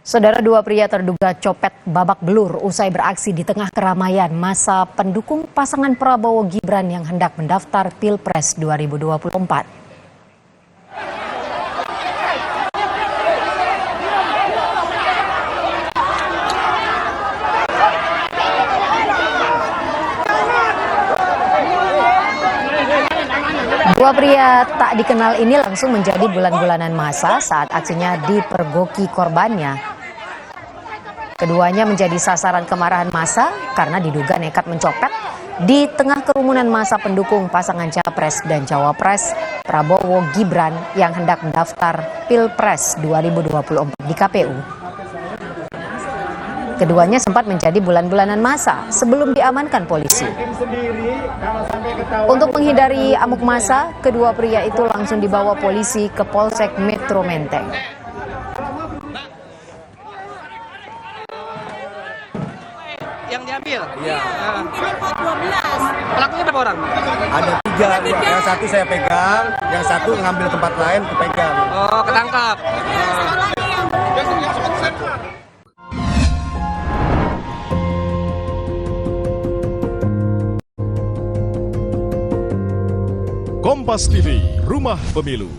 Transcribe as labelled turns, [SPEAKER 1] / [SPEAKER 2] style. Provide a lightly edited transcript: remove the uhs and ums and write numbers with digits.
[SPEAKER 1] Saudara, dua pria terduga copet babak belur usai beraksi di tengah keramaian masa pendukung pasangan Prabowo Gibran yang hendak mendaftar Pilpres 2024. Dua pria tak dikenal ini langsung menjadi bulan-bulanan massa saat aksinya dipergoki korbannya. Keduanya menjadi sasaran kemarahan massa karena diduga nekat mencopet di tengah kerumunan massa pendukung pasangan Capres dan Cawapres Prabowo Gibran yang hendak mendaftar Pilpres 2024 di KPU. Keduanya sempat menjadi bulan-bulanan massa sebelum diamankan polisi. Untuk menghindari amuk massa, kedua pria itu langsung dibawa polisi ke Polsek Metro Menteng.
[SPEAKER 2] Yang diambil?
[SPEAKER 3] Iya.
[SPEAKER 2] Mungkin 12. Pelakunya berapa orang?
[SPEAKER 3] Ada tiga. Yang satu saya pegang, yang satu ngambil tempat lain kepegang.
[SPEAKER 2] Oh, ketangkap.
[SPEAKER 4] Kompas TV, Rumah Pemilu.